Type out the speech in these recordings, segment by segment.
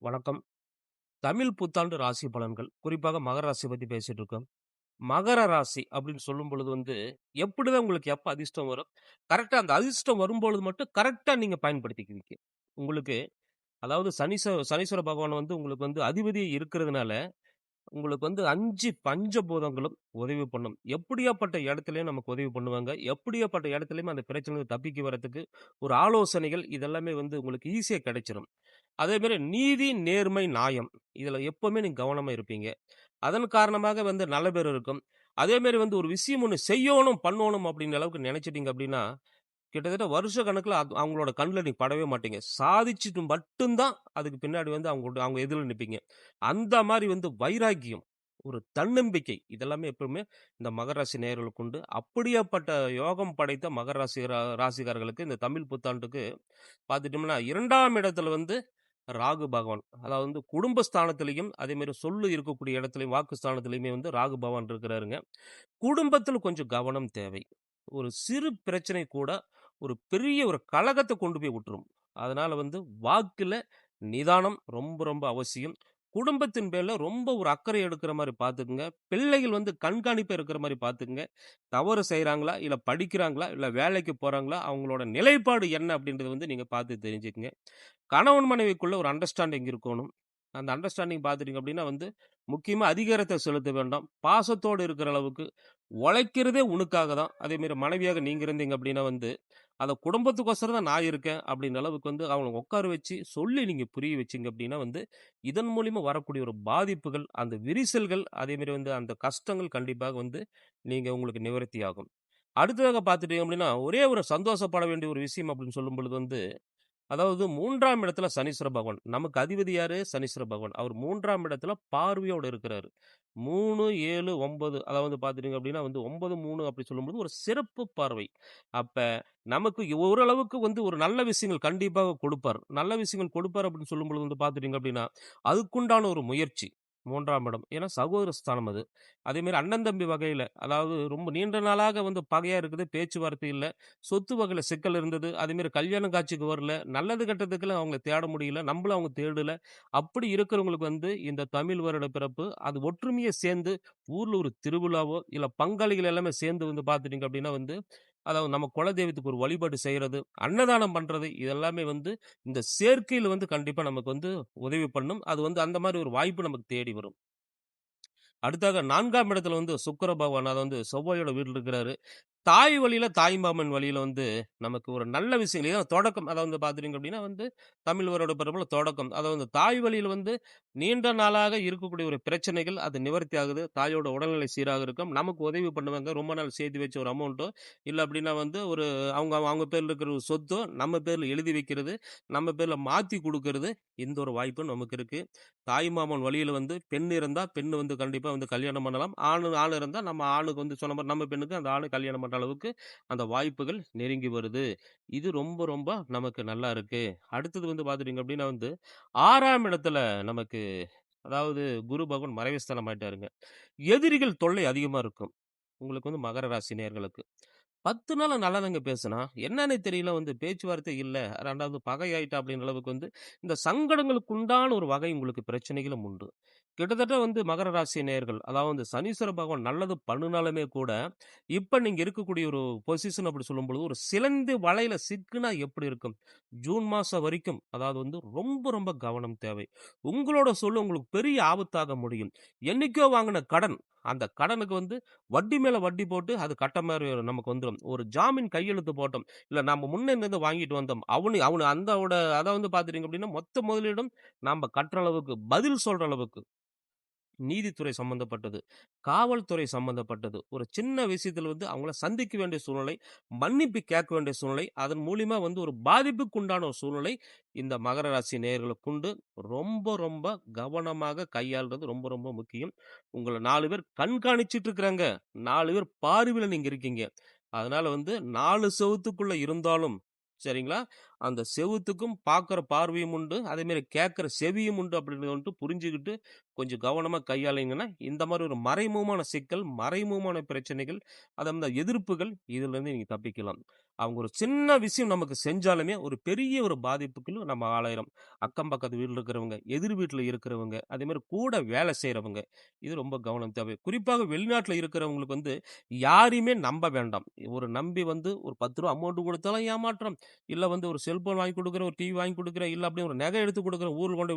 வணக்கம். தமிழ் புத்தாண்டு ராசி பலன்கள். குறிப்பாக மகர ராசிய பத்தி பேசிட்டு இருக்கோம். மகர ராசி அப்படின்னு சொல்லும் பொழுது எப்படிதான் உங்களுக்கு எப்ப அதிர்ஷ்டம் வரும்? கரெக்ட்டா அந்த அதிர்ஷ்டம் வரும்பொழுது மட்டும் கரெக்ட்டா நீங்க பயன்படுத்திக்குவீங்க. உங்களுக்கு அதாவது சனீஸ்வர பகவான் உங்களுக்கு அதிபதி இருக்கிறதுனால, உங்களுக்கு 5 பஞ்சபூதங்களும் உதவி பண்ணும். எப்படியாப்பட்ட இடத்துலயும் நமக்கு உதவி பண்ணுவாங்க. எப்படியாப்பட்ட இடத்துலயும் அந்த பிரச்சனையிலருந்து தப்பிக்க வரதுக்கு ஒரு ஆலோசனைகள் இதெல்லாமே உங்களுக்கு ஈஸியா கிடைச்சிரும். அதேமாரி நீதி, நேர்மை, நியாயம் இதுல எப்பவுமே நீங்க கவனமா இருப்பீங்க. அதன் காரணமாக நல்ல பேர் இருக்கும். அதேமாரி ஒரு விஷயம் ஒண்ணு செய்யோணும், பண்ணோணும் அப்படின்ற அளவுக்கு நெனைச்சிட்டீங்க அப்படின்னா, கிட்டத்தட்ட வருஷ கணக்குல அவங்களோட கண்ல நீங்க படவே மாட்டீங்க. சாதிச்சுட்டு மட்டும் தான் அதுக்கு பின்னாடி அவங்க எதிர்ல நிப்பீங்க. அந்த மாரி வைராக்கியம், ஒரு தன்னம்பிக்கை இதெல்லாமே எப்பவுமே இந்த மகர ராசி நேயர்களுக்கு உண்டு. அப்படியாப்பட்ட யோகம் படைத்த மகர ராசிக்காரர்களுக்கு இந்த தமிழ் புத்தாண்டுக்கு பார்த்துட்டோம்னா 2ஆம் இடத்துல ராகு பகவான். அதாவது குடும்பஸ்தானத்திலயும், அதேமாரி சொல்லு இருக்கக்கூடிய இடத்துலயும், வாக்கு ஸ்தானத்திலயுமே ராகு பகவான் இருக்கிறாருங்க. குடும்பத்தில கொஞ்சம் கவனம் தேவை. ஒரு சிறு பிரச்சனை கூட ஒரு பெரிய ஒரு கலகத்த கொண்டு போய் விட்டுரும். அதனால வாக்குல நிதானம் ரொம்ப ரொம்ப அவசியம். குடும்பத்தின் பேர்ல ரொம்ப ஒரு அக்கறை எடுக்கிற மாரி பார்த்துக்கங்க. பிள்ளைகள் கண்காணிப்பா இருக்கிற மாரி பார்த்துக்கங்க. தவறு செய்றாங்களா? இல்ல படிக்கிறாங்களா? இல்ல வேலைக்கு போறாங்களா? அவங்களோட நிலைப்பாடு என்ன அப்படின்றத நீங்க பார்த்து தெரிஞ்சுக்கங்க. கணவன் மனைவிக்குள்ள ஒரு அண்டர்ஸ்டாண்டிங் இருக்கணும். அந்த அண்டர்ஸ்டாண்டிங் பார்த்துட்டீங்க அப்படின்னா முக்கியமா அதிகாரத்த செலுத்த வேண்டாம். பாசத்தோடு இருக்கிற அளவுக்கு உழைக்கிறதே உனக்காக தான். அதேமாரி மனைவியாக நீங்க இருந்தீங்க அப்படின்னா அத குடும்பத்துக்கோசரம் தான் நான் இருக்கேன் அப்படின்ற அளவுக்கு அவங்கள உட்கார வச்சு சொல்லி நீங்க புரிய வச்சீங்க அப்படின்னா இதன் மூலியமா வரக்கூடிய ஒரு பாதிப்புகள், அந்த விரிசல்கள், அதேமாரி அந்த கஷ்டங்கள் கண்டிப்பாக நீங்க உங்களுக்கு நிவர்த்தி ஆகும். அடுத்ததாக பார்த்துட்டீங்க அப்படின்னா, ஒரே ஒரு சந்தோஷப்பட வேண்டிய ஒரு விஷயம் அப்படின்னு சொல்லும் பொழுது அதாவது 3ஆம் இடத்துல சனீஸ்வர பகவான். நமக்கு அதிபதி யாரு? சனீஸ்வர பகவான். அவர் 3ஆம் இடத்துல பார்வையோட இருக்கிறாரு. 3, 7, 9 அதாவது பார்த்துட்டீங்க அப்படின்னா 9, 3 அப்படி சொல்லும்போது ஒரு சிறப்பு பார்வை. அப்ப நமக்கு ஓரளவுக்கு ஒரு நல்ல விஷயங்கள் கண்டிப்பாக கொடுப்பார். நல்ல விஷயங்கள் கொடுப்பார் அப்படின்னு சொல்லும்பொழுது பார்த்துட்டீங்க அப்படின்னா, அதுக்குண்டான ஒரு முயற்சி. 3ஆம் இடம். ஏன்னா சகோதர ஸ்தானம் அது. அதேமாரி அண்ணன் தம்பி வகையில, அதாவது ரொம்ப நீண்ட நாளாக பகையா இருக்குது, பேச்சுவார்த்தை இல்ல. சொத்து வகையில சிக்கல் இருந்தது. அதேமாரி கல்யாண காட்சிக்கு வரல. நல்லது கெட்டதுக்குலாம் அவங்கள தேட முடியல. நம்மளும் அவங்க தேடல. அப்படி இருக்கிறவங்களுக்கு இந்த தமிழ் வருட பிறப்பு, அது ஒற்றுமையா சேர்ந்து ஊர்ல ஒரு திருவிழாவோ, இல்ல பங்காளிகள் எல்லாமே சேர்ந்து பார்த்துட்டீங்க அப்படின்னா அதாவது நம்ம குலதெய்வத்துக்கு ஒரு வழிபாடு செய்றது, அன்னதானம் பண்றது, இதெல்லாமே இந்த சேர்க்கையில கண்டிப்பா நமக்கு உதவி பண்ணும். அது அந்த மாரி ஒரு வாய்ப்பு நமக்கு தேடி வரும். அடுத்தாக 4ஆம் இடத்துல சுக்கிர பகவான் அதாவது செவ்வாயோட வீட்ல இருக்கிறாரு. தாய் வழியில, தாய்மாமன் வழியில நமக்கு ஒரு நல்ல விஷயங்கள் ஏன்னா தொடக்கம் அதாவது பார்த்துட்டீங்க அப்படின்னா தமிழ் வருட பிறப்புல தொடக்கம். அதாவது தாய் வழியில நீண்ட நாளாக இருக்கக்கூடிய ஒரு பிரச்சனைகள் அது நிவர்த்தி ஆகுது. தாயோட உடல்நிலை சீராக இருக்கும். நமக்கு உதவி பண்ணுவாங்க. ரொம்ப நாள் சேர்த்து வச்ச ஒரு அமௌண்ட்டோ, இல்ல அப்படின்னா ஒரு அவங்க அவங்க பேர்ல இருக்கிற ஒரு சொத்தோ, நம்ம பேர்ல எழுதி வைக்கிறது, நம்ம பேர்ல மாத்தி குடுக்கறது, இந்த ஒரு வாய்ப்பு நமக்கு இருக்கு. தாய்மாமன் வழியில பெண் இருந்தா, பெண் கண்டிப்பா கல்யாணம் பண்ணலாம். ஆண் இருந்தா நம்ம ஆணுக்கு சொன்ன மாரி நம்ம பெண்ணுக்கு அந்த ஆணு கல்யாணம் பண்ற அளவுக்கு அந்த வாய்ப்புகள் நெருங்கி வருது. இது ரொம்ப ரொம்ப நமக்கு நல்லா இருக்கு. அடுத்தது பார்த்துட்டீங்க அப்டின்னா 6ஆம் இடத்துல நமக்கு அதாவது குரு பகவான் மறைவு ஆயிட்டாருங்க. எதிரிகள் தொல்லை அதிகமா இருக்கும். உங்களுக்கு மகர ராசி நேயர்களுக்கு. 10 நாளா நல்லாதாங்க பேசுனா. என்னன்னே தெரியல பேச்சுவார்த்தை இல்ல. 2வது பகையாயிட்டா அப்டின்ற அளவுக்கு இந்த சங்கடங்களுக்கு உண்டான ஒரு வகை உங்களுக்கு பிரச்சனைகளும் உண்டு. கிட்டத்தட்ட மகர ராசி நேயர்கள், அதாவது சனீஸ்வர பகவான் நல்லது பண்ணுனாலுமே கூட, இப்ப நீங்க இருக்கக்கூடிய ஒரு பொசிஷன் அப்படி சொல்லும்பொழுது, ஒரு சிலந்தி வலையில சிக்குனா எப்படி இருக்கும்? ஜூன் மாசம் வரைக்கும், அதாவது ரொம்ப ரொம்ப கவனம் தேவை. உங்களோட சொல்லு உங்களுக்கு பெரிய ஆபத்தாக முடியும். என்னைக்கோ வாங்குன கடன், அந்த கடனுக்கு வட்டி மேல வட்டி போட்டு அது கட்ட மாரி நமக்கு வந்துரும். ஒரு ஜாமீன் கையெழுத்து போட்டோம். இல்ல நம்ம முன்ன இருந்து வாங்கிட்டு வந்தோம். அவனு அந்தோட அத பார்த்துட்டீங்க அப்படின்னா, மொத்த முதலீடும் நாம கட்டுற அளவுக்கு, பதில் சொல்ற அளவுக்கு நீதித்துறை சம்மந்தப்பட்டது, காவல்துறை சம்மந்தப்பட்டது. ஒரு சின்ன விஷயத்துல அவங்கள சந்திக்க வேண்டிய சூழ்நிலை, மன்னிப்பு கேட்க வேண்டிய சூழ்நிலை, அதன் மூலியமா ஒரு பாதிப்புக்கு உண்டான ஒரு சூழ்நிலை இந்த மகர ராசி நேயர்களுக்கு உண்டு. ரொம்ப ரொம்ப கவனமாக கையாள்றது ரொம்ப ரொம்ப முக்கியம். உங்கள 4 பேர் கண்காணிச்சுட்டு இருக்கிறாங்க. 4 பேர் பார்வையில நீங்க இருக்கீங்க. அதனால 4 செவுத்துக்குள்ள இருந்தாலும் சரிங்களா? அந்த செவுத்துக்கும் பார்க்குற பார்வையும் உண்டு. அதேமாரி கேட்குற செவியும் உண்டு அப்படின்றத வந்துட்டு புரிஞ்சுகிட்டு, கொஞ்சம் கவனமா கையாளீங்கன்னா, இந்த மாரி ஒரு மறைமுகமான சிக்கல், மறைமுகமான பிரச்சனைகள், அது அந்த எதிர்ப்புகள் இதுலருந்து நீங்க தப்பிக்கலாம். அவங்க ஒரு சின்ன விஷயம் நமக்கு செஞ்சாலுமே, ஒரு பெரிய ஒரு பாதிப்புக்குள்ள நம்ம ஆளாயிரோம். அக்கம் பக்கத்து வீட்ல இருக்கிறவங்க, எதிர் வீட்ல இருக்கிறவங்க, அதேமாரி கூட வேலை செய்றவங்க, இது ரொம்ப கவனம் தேவை. குறிப்பாக வெளிநாட்ல இருக்கிறவங்களுக்கு வந்து யாரையுமே நம்ப வேண்டாம். ஒரு நம்பி வந்து ஒரு ரூ. 10 அமௌண்ட் குடுத்தாலும் ஏமாற்றம். இல்ல வந்து ஒரு செல்போன் வாங்கி குடுக்குறேன், ஒரு டிவி வாங்கி குடுக்குறேன், இல்ல அப்படியே ஒரு நகை எடுத்து குடுக்குறேன், ஊர்ல கொண்டு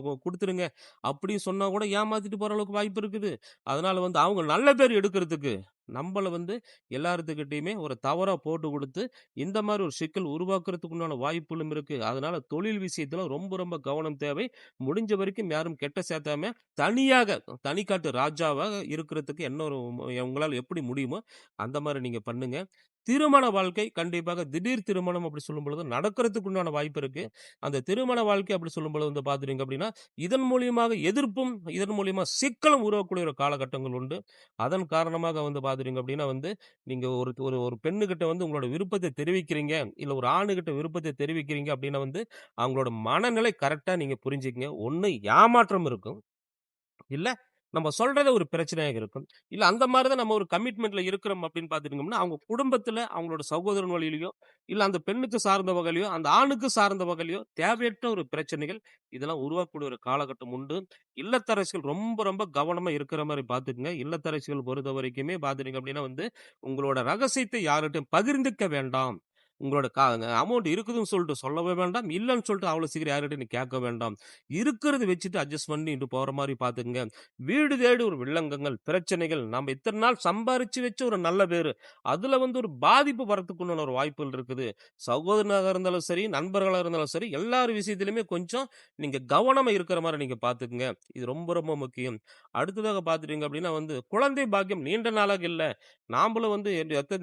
போய் குடுத்துருங்க. அப்படி சொன்னா கூட ஏமாத்திட்டு போற அளவுக்கு வாய்ப்பு இருக்குது. அதனால வந்து அவங்க நல்ல பேர் எடுக்கிறதுக்கு, நம்பள வந்து எல்லாத்துக்கிட்டயுமே ஒரு தவறா போட்டு குடுத்து, இந்த மாரி ஒரு சிக்கல் உருவாக்குறதுக்கு உண்டான வாய்ப்புகளும் இருக்கு. அதனால தொழில் விஷயத்துல ரொம்ப ரொம்ப கவனம் தேவை. முடிஞ்ச வரைக்கும் யாரும் கெட்ட சேர்த்தாம, தனியாக தனிக்காட்டு ராஜாவா இருக்கிறதுக்கு என்ன ஒரு உங்களால எப்படி முடியுமோ, அந்த மாரி நீங்க பண்ணுங்க. திருமண வாழ்க்கை கண்டிப்பாக திடீர் திருமணம் அப்படி சொல்லும் பொழுது நடக்கிறதுக்கு உண்டான வாய்ப்பு இருக்கு. அந்த திருமண வாழ்க்கை அப்படி சொல்லும் பொழுது வந்து பார்த்துட்டீங்க அப்படின்னா, இதன் மூலியமாக எதிர்ப்பும், இதன் மூலியமா சிக்கலும் உருவாகக்கூடிய ஒரு காலகட்டங்கள் உண்டு. அதன் காரணமாக வந்து பார்த்துட்டீங்க அப்படின்னா வந்து, நீங்க ஒரு ஒரு ஒரு பெண்ணுகிட்ட வந்து உங்களோட விருப்பத்த தெரிவிக்கிறீங்க, இல்ல ஒரு ஆணுகிட்ட விருப்பத்த தெரிவிக்கிறீங்க அப்படின்னா வந்து, அவங்களோட மனநிலை கரெக்ட்டா நீங்க புரிஞ்சுக்கங்க. ஒண்ணு ஏமாற்றம் இருக்கும். இல்ல, நம்ம சொல்றது ஒரு பிரச்சனையாக இருக்கும். இல்ல அந்த மாரி தான் நம்ம ஒரு கமிட்மெண்ட்ல இருக்கிறோம் அப்படின்னு பார்த்துட்டீங்கன்னா, அவங்க குடும்பத்தில அவங்களோட சகோதரன் வழியிலயோ, இல்ல அந்த பெண்ணுக்கு சார்ந்த வகையிலயோ, அந்த ஆணுக்கு சார்ந்த வகையிலயோ தேவையற்ற ஒரு பிரச்சனைகள் இதெல்லாம் உருவாக்கக்கூடிய ஒரு காலகட்டம் உண்டு. இல்லத்தரசிகள் ரொம்ப ரொம்ப கவனமா இருக்கிற மாரி பார்த்துக்கங்க. இல்லத்தரசிகள் பொறுத்தவரைக்குமே பார்த்துட்டீங்க அப்படின்னா வந்து, உங்களோட ரகசியத்தை யார்கிட்டயும் பகிர்ந்துக்க வேண்டாம். உங்களோட அமௌண்ட் இருக்குதுன்னு சொல்லிட்டு சொல்லவே வேண்டாம். இல்லன்னு சொல்லிட்டு அவ்வளோ சீக்கிரம் யார்கிட்டயும் நீ கேட்க வேண்டாம். இருக்கிறத வச்சுட்டு அட்ஜஸ்ட் பண்ணிட்டு போற மாரி பார்த்துக்கங்க. வீடு தேடி ஒரு வில்லங்கங்கள், பிரச்சனைகள், நாம இத்தன நாள் சம்பாரிச்சு வச்ச ஒரு நல்ல பேரு. அதுல வந்து ஒரு பாதிப்பு வரத்துக்குண்டான ஒரு வாய்ப்புகள் இருக்குது. சகோதரனாக இருந்தாலும் சரி, நண்பர்களா இருந்தாலும் சரி, எல்லார் விஷயத்திலுமே கொஞ்சம் நீங்க கவனமா இருக்கிற மாரி நீங்க பார்த்துக்கங்க. இது ரொம்ப ரொம்ப முக்கியம். அடுத்ததாக பார்த்துட்டீங்க அப்படின்னா வந்து, குழந்தை பாக்கியம் நீண்ட நாளாக இல்ல. நாமளும் வந்து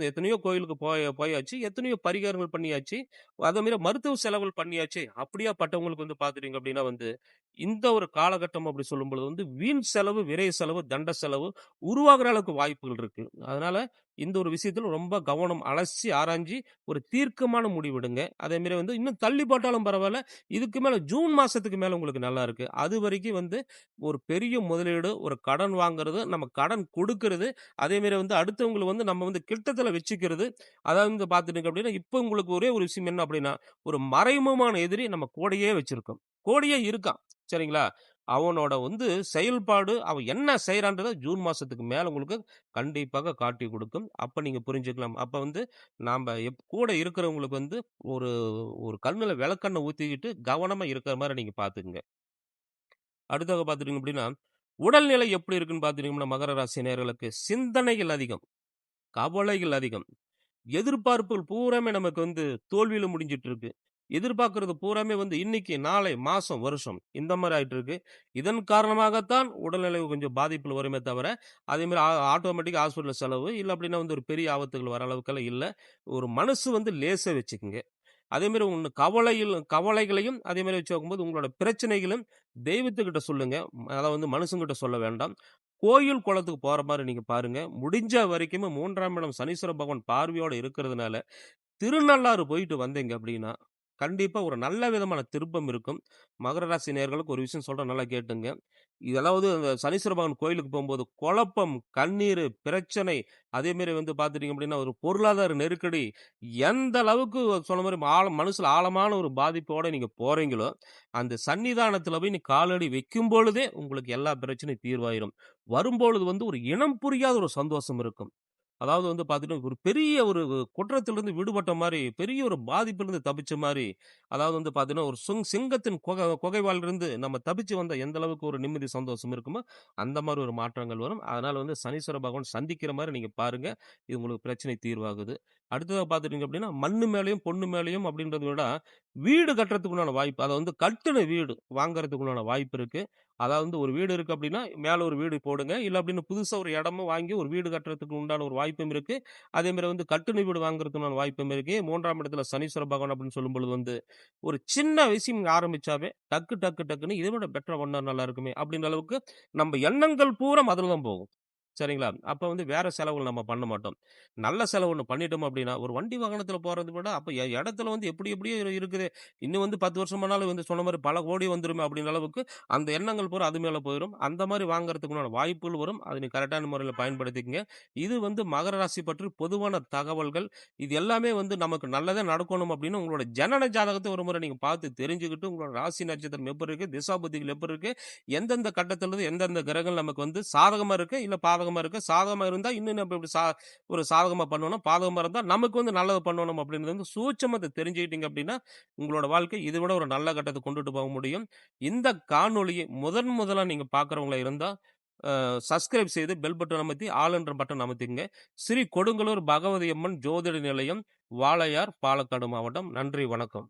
எத்தனையோ கோயிலுக்கு போயாச்சு. எத்தனையோ பரிகாரங்கள் பண்ணியாச்சு. அதே மாரி மருத்துவ செலவுகள் பண்ணியாச்சு. அப்படியாப்பட்டவங்களுக்கு வந்து பார்த்துட்டீங்க அப்படின்னா வந்து, இந்த ஒரு காலகட்டம் அப்படி சொல்லும்பொழுது வந்து வீண் செலவு, விரை செலவு, தண்ட செலவு உருவாகுற அளவுக்கு வாய்ப்புகள் இருக்கு. அதனால இந்த ஒரு விஷயத்துல ரொம்ப கவனம் அலசி ஆராய்ஞ்சு ஒரு தீர்க்கமான முடிவெடுங்க. அதே மாரி வந்து இன்னும் தள்ளி போட்டாலும் பரவால்ல. இதுக்கு மேல ஜூன் மாசத்துக்கு மேல உங்களுக்கு நல்லா இருக்கு. அதுவரைக்கும் வந்து ஒரு பெரிய முதலீடு, ஒரு கடன் வாங்குறது, நம்ம கடன் கொடுக்கிறது, அதே மாரி வந்து அடுத்தவங்கள வந்து நம்ம வந்து கிட்டத்துல வச்சுக்கிறது. அதாவது வந்து பார்த்துட்டீங்க அப்படின்னா, இப்ப உங்களுக்கு ஒரே ஒரு விஷயம் என்ன அப்படின்னா, ஒரு மறைமுகமான எதிரி நம்ம கூடயே வச்சிருக்கோம். கூடயே இருக்கான். சரிங்களா? அவனோட வந்து செயல்பாடு, அவன் என்ன செய்றான்றத ஜூன் மாசத்துக்கு மேல உங்களுக்கு கண்டிப்பாக காட்டிக் குடுக்கும். அப்ப நீங்க புரிஞ்சுக்கலாம். அப்ப வந்து நாம கூட இருக்கிறவங்களுக்கு வந்து ஒரு ஒரு கண்ணுல விளக்கெண்ணெய் ஊத்திக்கிட்டு கவனமா இருக்கிற மாரி நீங்க பார்த்துக்கங்க. அடுத்தது பார்த்துட்டீங்க அப்படின்னா, உடல்நிலை எப்படி இருக்குன்னு பார்த்துட்டீங்கன்னா, மகர ராசி நேயர்களுக்கு சிந்தனைகள் அதிகம், கவலைகள் அதிகம். எதிர்பார்ப்புகள் பூராமே நமக்கு வந்து தோல்வியில முடிஞ்சிட்டு இருக்கு. எதிர்பார்க்கிறது பூராமே வந்து இன்னைக்கு, நாளை, மாசம், வருஷம் இந்த மாரி ஆயிட்டு இருக்கு. இதன் காரணமாகத்தான் உடல்நிலை கொஞ்சம் பாதிப்புல வருமே தவிர, அதே மாரி ஆட்டோமேட்டிக்கா ஹாஸ்பிட்டல் செலவு, இல்ல அப்டின்னா வந்து ஒரு பெரிய ஆபத்துகள் வர அளவுக்கெல்லாம் இல்ல. ஒரு மனசு வந்து லேசா வச்சுக்கங்க. அதே மாரி உங்க கவலைகளையும் அதே மாரி வச்சு பார்க்கும்போது, உங்களோட பிரச்சனைகளும் தெய்வத்துக்கிட்ட சொல்லுங்க. அத வந்து மனுஷங்கிட்ட சொல்ல வேண்டாம். கோயில், குளத்துக்கு போற மாரி நீங்க பாருங்க. முடிஞ்ச வரைக்குமே 3ஆம் இடம் சனீஸ்வர பகவான் பார்வையோட இருக்கிறதுனால, திருநள்ளாறு போயிட்டு வந்தீங்க அப்படின்னா, கண்டிப்பா ஒரு நல்ல விதமான திருப்பம் இருக்கும். மகர ராசி நேயர்களுக்கு ஒரு விஷயம் சொல்றேன் நல்லா கேட்டுங்க. அதாவது அந்த சனீஸ்வர பகவான் கோயிலுக்கு போம்போது குழப்பம், கண்ணீரு, பிரச்சனை, அதே மாரி வந்து பார்த்துட்டீங்க அப்படின்னா, ஒரு பொருளாதார நெருக்கடி, எந்த அளவுக்கு சொன்ன மாரி மனசுல ஆழமான ஒரு பாதிப்போட நீங்க போறீங்களோ, அந்த சன்னிதானத்துல போய் நீ காலடி வைக்கும் பொழுதே உங்களுக்கு எல்லா பிரச்சனையும் தீர்வாயிரும். வரும்பொழுது வந்து ஒரு இனம் புரியாத ஒரு சந்தோஷம் இருக்கும். அதாவது வந்து பார்த்துட்டு, ஒரு பெரிய ஒரு குற்றத்திலிருந்து விடுபட்ட மாரி, பெரிய ஒரு பாதிப்பிலிருந்து தப்பிச்ச மாரி, அதாவது வந்து பார்த்தீங்கன்னா, ஒரு சிங்கத்தின் குகைவாலிலிருந்து நம்ம தப்பிச்சு வந்தா எந்த அளவுக்கு ஒரு நிம்மதி, சந்தோஷம் இருக்குமோ, அந்த மாரி ஒரு மாற்றங்கள் வரும். அதனால வந்து சனீஸ்வர பகவான் சந்திக்கிற மாரி நீங்க பாருங்க. இது உங்களுக்கு பிரச்சனை தீர்வாகுது. அடுத்ததா பார்த்துட்டீங்க அப்படின்னா, மண்ணு மேலயும், பொண்ணு மேலயும் அப்படின்றத விட, வீடு கட்டுறதுக்கு உண்டான வாய்ப்பு. அத வந்து கட்டுன வீடு வாங்குறதுக்கு உண்டான வாய்ப்பு இருக்கு. அதாவது வந்து ஒரு வீடு இருக்கு அப்படின்னா, மேல ஒரு வீடு போடுங்க. இல்ல அப்படின்னு புதுசா ஒரு இடமும் வாங்கி ஒரு வீடு கட்டுறதுக்கு உண்டான ஒரு வாய்ப்பும் இருக்கு. அதே மாரி வந்து கட்டுன வீடு வாங்குறதுக்கான வாய்ப்பும் இருக்கு. 3ஆம் இடத்துல சனீஸ்வர பகவான் அப்படின்னு சொல்லும்பொழுது வந்து, ஒரு சின்ன விஷயம் இங்க ஆரம்பிச்சாவே, டக்குன்னு இத விட பெட்டரா பண்ணா நல்லா இருக்குமே அப்படின்ற அளவுக்கு நம்ம எண்ணங்கள் பூரா அதுல தான் போகும். சரிங்களா? அப்ப வந்து வேற செலவுகள் நம்ம பண்ண மாட்டோம். நல்ல செலவு ஒண்ணு பண்ணிட்டோம் அப்டின்னா, ஒரு வண்டி வாகனத்துல போறத விட, அப்ப இடத்துல வந்து எப்டி எப்டியோ இருக்குது. இன்னும் வந்து 10 வருஷம் ஆனாலும் வந்து சொன்ன மாரி பல கோடி வந்துருமே அப்டின்ற அளவுக்கு அந்த எண்ணங்கள் பூரா அது மேல போயிரும். அந்த மாரி வாங்குறதுக்கு உண்டான வாய்ப்புகள் வரும். அத நீங்க கரெக்ட்டான முறையில பயன்படுத்திக்கங்க. இது வந்து மகர ராசி பற்றி பொதுவான தகவல்கள். இது எல்லாமே வந்து நமக்கு நல்லதே நடக்கணும் அப்டின்னு உங்களோட ஜனன ஜாதகத்த ஒரு முறை நீங்க பார்த்து தெரிஞ்சுக்கிட்டு, உங்களோட ராசி நட்சத்திரம் எப்டி இருக்கு, திசாபுத்திகள் எப்டி இருக்கு, எந்தெந்த கட்டத்திலிருந்து எந்தெந்த கிரகங்கள் நமக்கு வந்து சாதகமா இருக்கு, இல்ல பாதகமா இருக்கு. சாதகமா இருந்தா இன்னும் நம்ம இப்டி ஒரு சாதகமா பண்ணணும். பாதகமா இருந்தா நமக்கு வந்து நல்லது பண்ணணும் அப்டின்றது வந்து சூட்சமத்த தெரிஞ்சுக்கிட்டீங்க அப்டின்னா, உங்களோட வாழ்க்கை இத விட ஒரு நல்ல கட்டத்துக்கு கொண்டுட்டு போக முடியும். இந்த காணொளியை முதலா நீங்க பார்க்கிறவங்களா இருந்தா, சப்ஸ்கிரைப் செய்து பெல் பட்டன் அமர்த்தி ஆல் என்ற பட்டன் அமர்த்திக்கங்க. ஸ்ரீ கொடுங்கலூர் பகவதி அம்மன் ஜோதிட நிலையம், வாளையார், பாலக்காடு மாவட்டம். நன்றி, வணக்கம்.